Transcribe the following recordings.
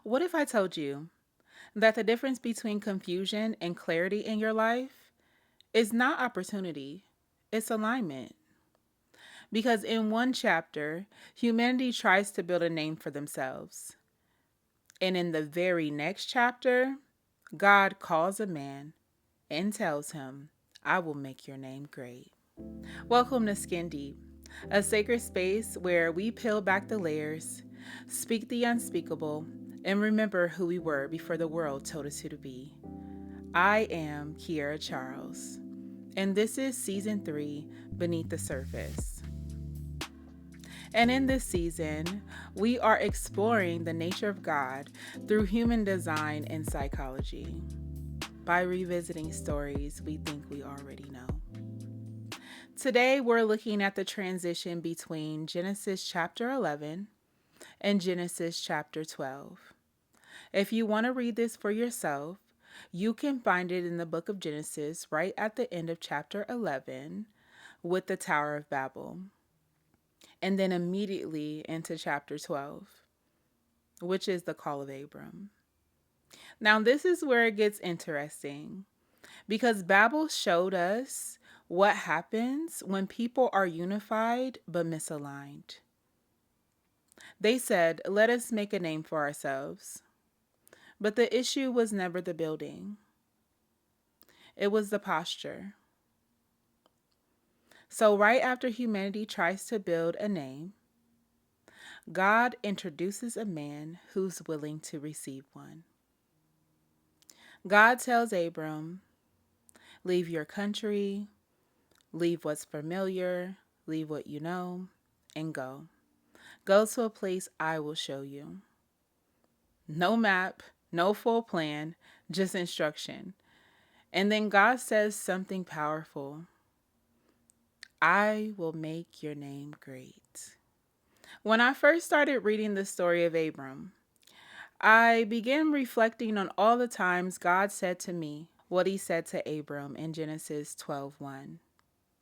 What if I told you that the difference between confusion and clarity in your life is not opportunity, it's alignment? Because in one chapter, humanity tries to build a name for themselves. And in the very next chapter, God calls a man and tells him, I will make your name great. Welcome to Skin Deep, a sacred space where we peel back the layers, speak the unspeakable, and remember who we were before the world told us who to be. I am Kiera Charles, and this is Season 3, Beneath the Surface. And in this season, we are exploring the nature of God through human design and psychology by revisiting stories we think we already know. Today, we're looking at the transition between Genesis chapter 11 and Genesis chapter 12. If you want to read this for yourself, you can find it in the book of Genesis right at the end of chapter 11 with the Tower of Babel, and then immediately into chapter 12, which is the call of Abram. Now, this is where it gets interesting because Babel showed us what happens when people are unified but misaligned. They said, let us make a name for ourselves. But the issue was never the building, it was the posture. So, right after humanity tries to build a name, God introduces a man who's willing to receive one. God tells Abram, leave your country, leave what's familiar, leave what you know, and go. Go to a place I will show you. No map, no full plan, just instruction. And then God says something powerful. I will make your name great. When I first started reading the story of Abram, I began reflecting on all the times God said to me what he said to Abram in Genesis 12:1.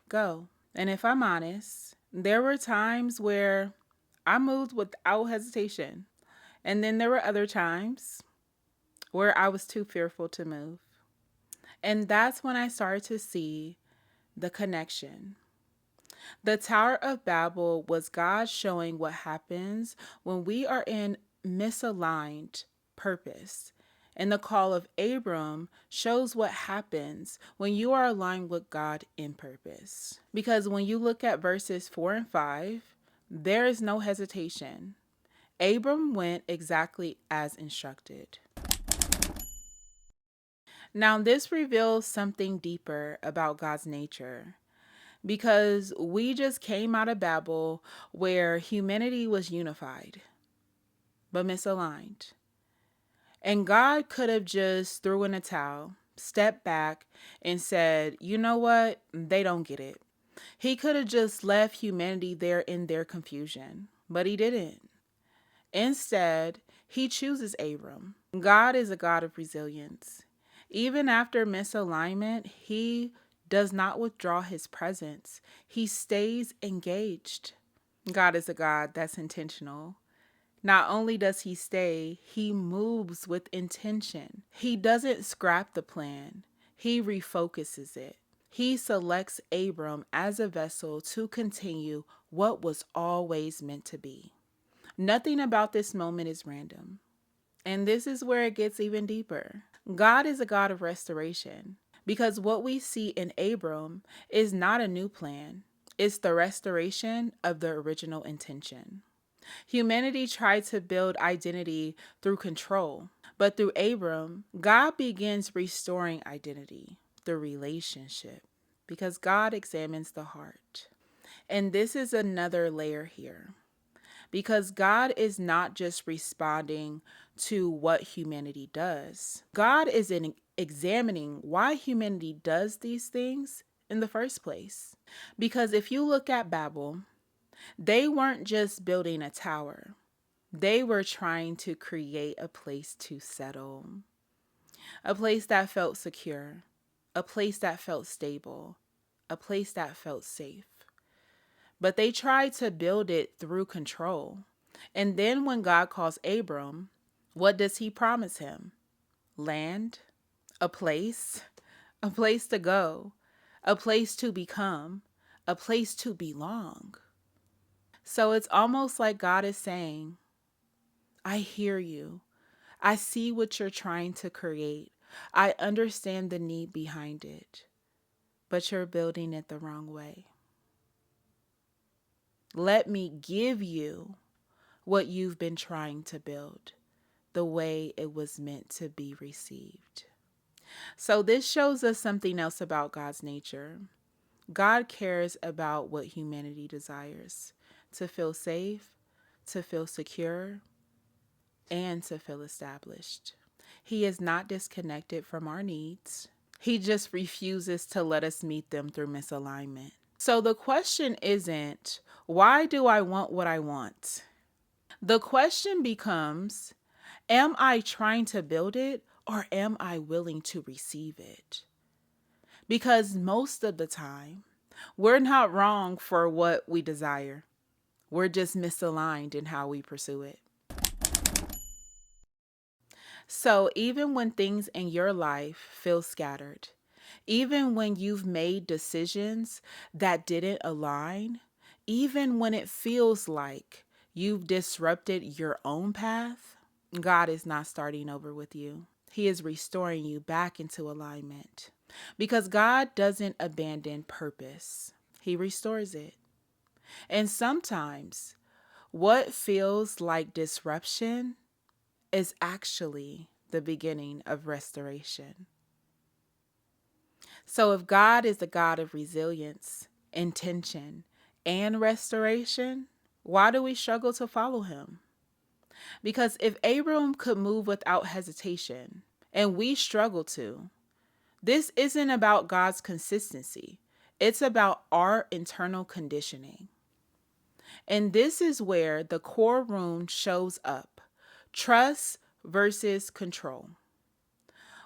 Go. And if I'm honest, there were times where I moved without hesitation. And then there were other times where I was too fearful to move. And that's when I started to see the connection. The Tower of Babel was God showing what happens when we are in misaligned purpose. And the call of Abram shows what happens when you are aligned with God in purpose. Because when you look at verses 4 and 5, there is no hesitation. Abram went exactly as instructed. Now, this reveals something deeper about God's nature because we just came out of Babel where humanity was unified but misaligned. And God could have just threw in a towel, stepped back, and said, you know what? They don't get it. He could have just left humanity there in their confusion, but he didn't. Instead, he chooses Abram. God is a God of resilience. Even after misalignment, he does not withdraw his presence. He stays engaged. God is a God that's intentional. Not only does he stay, he moves with intention. He doesn't scrap the plan, he refocuses it. He selects Abram as a vessel to continue what was always meant to be. Nothing about this moment is random. And this is where it gets even deeper. God is a God of restoration because what we see in Abram is not a new plan, it's the restoration of the original intention. Humanity tried to build identity through control, but through Abram, God begins restoring identity through relationship because God examines the heart. And this is another layer here because God is not just responding to what humanity does. God is examining why humanity does these things in the first place. Because if you look at Babel, they weren't just building a tower. They were trying to create a place to settle, a place that felt secure, a place that felt stable, a place that felt safe. But they tried to build it through control. And then when God calls Abram, What does he promise him? Land, a place to go, a place to become, a place to belong. So it's almost like God is saying, I hear you. I see what you're trying to create. I understand the need behind it, but you're building it the wrong way. Let me give you what you've been trying to build the way it was meant to be received. So this shows us something else about God's nature. God cares about what humanity desires: to feel safe, to feel secure, and to feel established. He is not disconnected from our needs. He just refuses to let us meet them through misalignment. So the question isn't, why do I want what I want? The question becomes, am I trying to build it, or am I willing to receive it? Because most of the time, we're not wrong for what we desire. We're just misaligned in how we pursue it. So even when things in your life feel scattered, even when you've made decisions that didn't align, even when it feels like you've disrupted your own path, God is not starting over with you. He is restoring you back into alignment. Because God doesn't abandon purpose, He restores it. And sometimes what feels like disruption is actually the beginning of restoration. So if God is the God of resilience, intention, and restoration, why do we struggle to follow him? Because if Abram could move without hesitation, and we struggle to, this isn't about God's consistency. It's about our internal conditioning. And this is where the core rune shows up: trust versus control.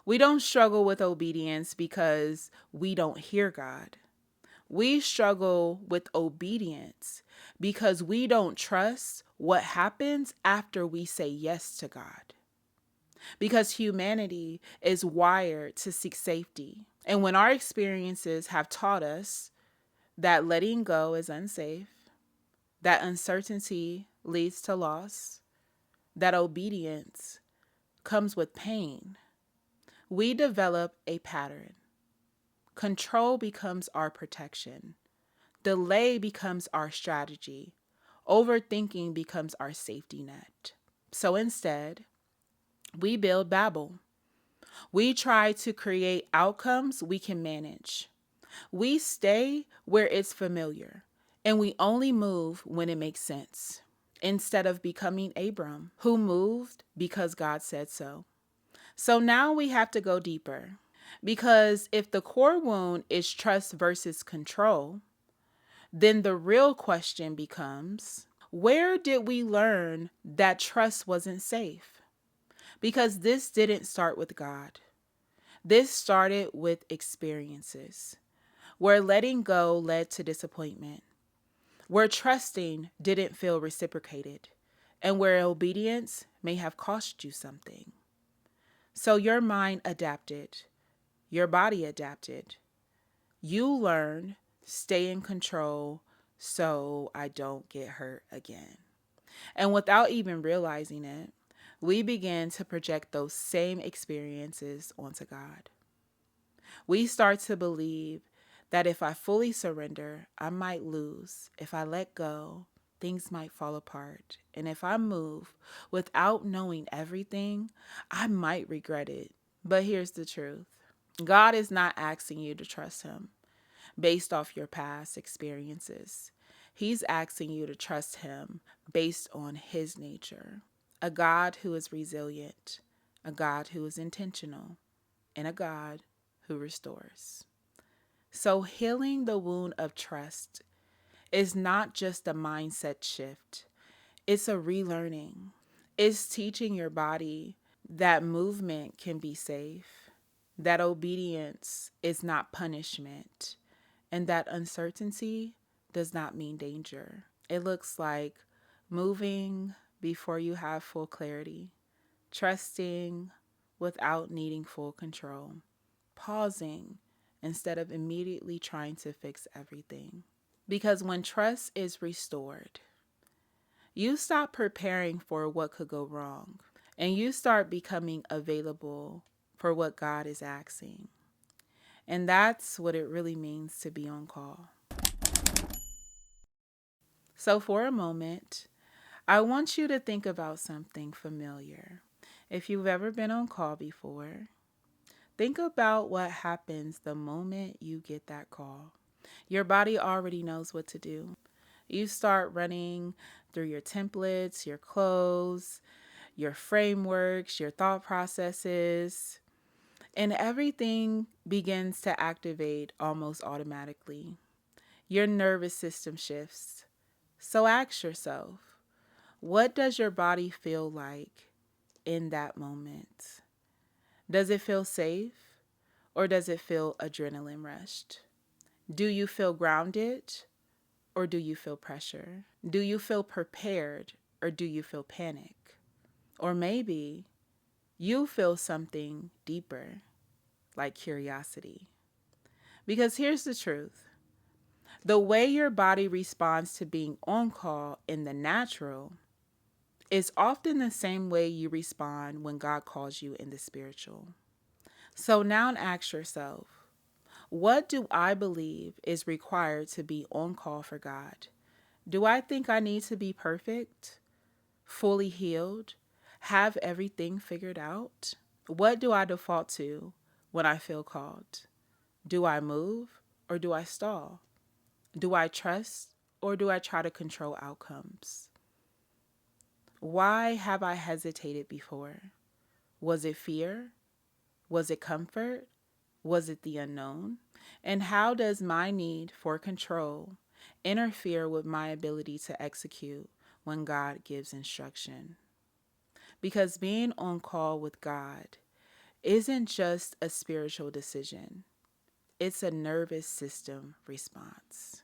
We don't struggle with obedience because we don't hear God. We struggle with obedience because we don't trust what happens after we say yes to God. Because humanity is wired to seek safety. And when our experiences have taught us that letting go is unsafe, that uncertainty leads to loss, that obedience comes with pain, we develop a pattern. Control becomes our protection. Delay becomes our strategy. Overthinking becomes our safety net. So instead, we build Babel. We try to create outcomes we can manage. We stay where it's familiar, and we only move when it makes sense, instead of becoming Abram, who moved because God said so. So now we have to go deeper, because if the core wound is trust versus control, then the real question becomes, where did we learn that trust wasn't safe? Because this didn't start with God. This started with experiences, where letting go led to disappointment, where trusting didn't feel reciprocated, and where obedience may have cost you something. So your mind adapted, your body adapted. You learned, stay in control so I don't get hurt again. And without even realizing it, we begin to project those same experiences onto God. We start to believe that if I fully surrender, I might lose. If I let go, things might fall apart. And if I move without knowing everything, I might regret it. But here's the truth: God is not asking you to trust him based off your past experiences. He's asking you to trust him based on his nature. A God who is resilient, a God who is intentional, and a God who restores. So healing the wound of trust is not just a mindset shift. It's a relearning. It's teaching your body that movement can be safe, that obedience is not punishment, and that uncertainty does not mean danger. It looks like moving before you have full clarity, trusting without needing full control, pausing instead of immediately trying to fix everything. Because when trust is restored, you stop preparing for what could go wrong and you start becoming available for what God is asking. And that's what it really means to be on call. So, for a moment, I want you to think about something familiar. If you've ever been on call before, think about what happens the moment you get that call. Your body already knows what to do. You start running through your templates, your clothes, your frameworks, your thought processes, and everything begins to activate almost automatically. Your nervous system shifts. So ask yourself, what does your body feel like in that moment? Does it feel safe or does it feel adrenaline rushed? Do you feel grounded or do you feel pressure? Do you feel prepared or do you feel panic? Or maybe you feel something deeper, like curiosity. Because here's the truth. The way your body responds to being on call in the natural is often the same way you respond when God calls you in the spiritual. So now ask yourself, what do I believe is required to be on call for God? Do I think I need to be perfect, fully healed, have everything figured out? What do I default to when I feel called? Do I move or do I stall? Do I trust or do I try to control outcomes? Why have I hesitated before? Was it fear? Was it comfort? Was it the unknown? And how does my need for control interfere with my ability to execute when God gives instruction? Because being on call with God isn't just a spiritual decision. It's a nervous system response.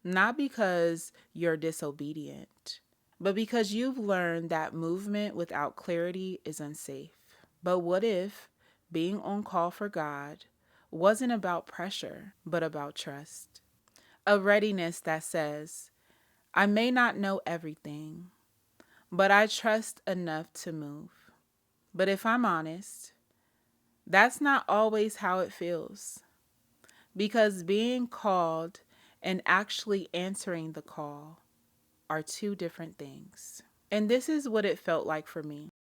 Not because you're disobedient, but because you've learned that movement without clarity is unsafe. But what if being on call for God wasn't about pressure, but about trust? A readiness that says, I may not know everything, but I trust enough to move. But if I'm honest, that's not always how it feels. Because being called and actually answering the call are two different things. And this is what it felt like for me.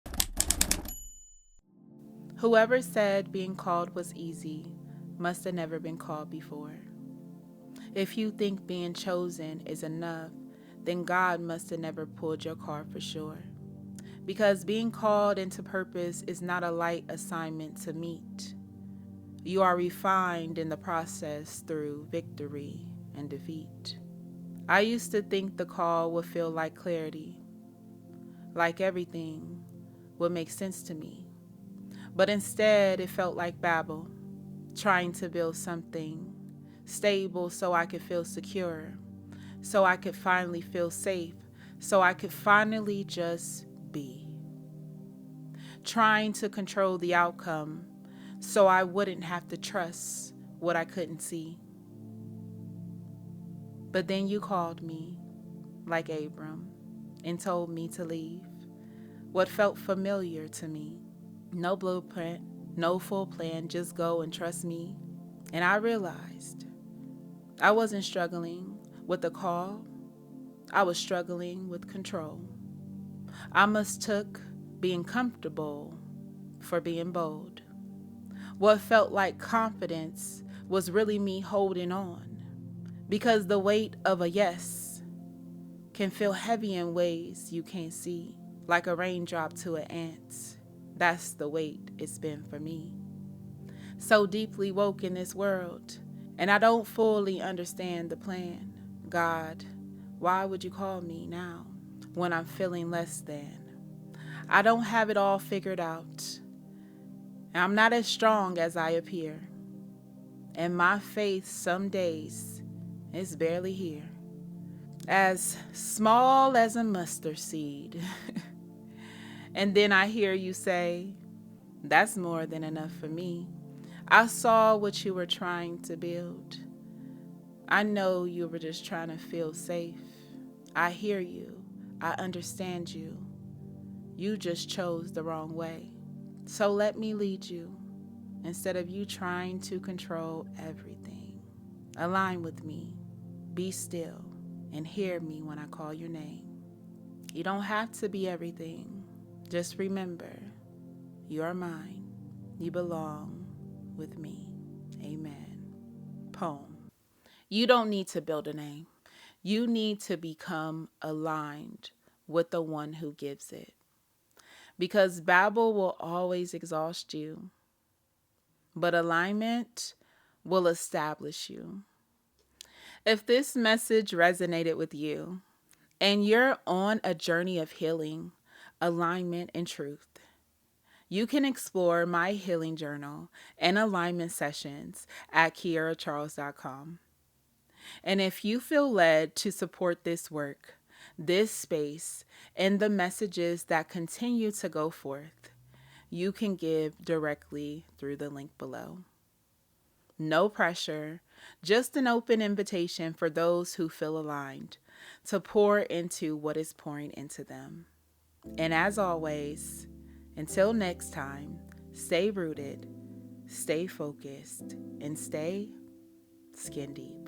Whoever said being called was easy must have never been called before. If you think being chosen is enough, then God must have never pulled your card for sure. Because being called into purpose is not a light assignment to meet. You are refined in the process through victory and defeat. I used to think the call would feel like clarity, like everything would make sense to me. But instead, it felt like Babel, trying to build something stable so I could feel secure, so I could finally feel safe, so I could finally just be. Trying to control the outcome so I wouldn't have to trust what I couldn't see. But then you called me, like Abram, and told me to leave what felt familiar to me. No blueprint, no full plan, just go and trust me. And I realized I wasn't struggling with the call, I was struggling with control. I mistook being comfortable for being bold. What felt like confidence was really me holding on, because the weight of a yes can feel heavy in ways you can't see, like a raindrop to an ant. That's the weight it's been for me. So deeply woke in this world, and I don't fully understand the plan. God, why would you call me now when I'm feeling less than? I don't have it all figured out. I'm not as strong as I appear. And my faith some days is barely here. As small as a mustard seed. And then I hear you say, that's more than enough for me. I saw what you were trying to build. I know you were just trying to feel safe. I hear you. I understand you. You just chose the wrong way. So let me lead you instead of you trying to control everything. Align with me. Be still and hear me when I call your name. You don't have to be everything. Just remember, you are mine. You belong with me. Amen. Poem. You don't need to build a name. You need to become aligned with the one who gives it. Because Babel will always exhaust you, but alignment will establish you. If this message resonated with you and you're on a journey of healing, alignment, and truth, you can explore my healing journal and alignment sessions at kiaracharles.com. And if you feel led to support this work, this space, and the messages that continue to go forth, you can give directly through the link below. No pressure, just an open invitation for those who feel aligned to pour into what is pouring into them. And as always, until next time, stay rooted, stay focused, and stay skin deep.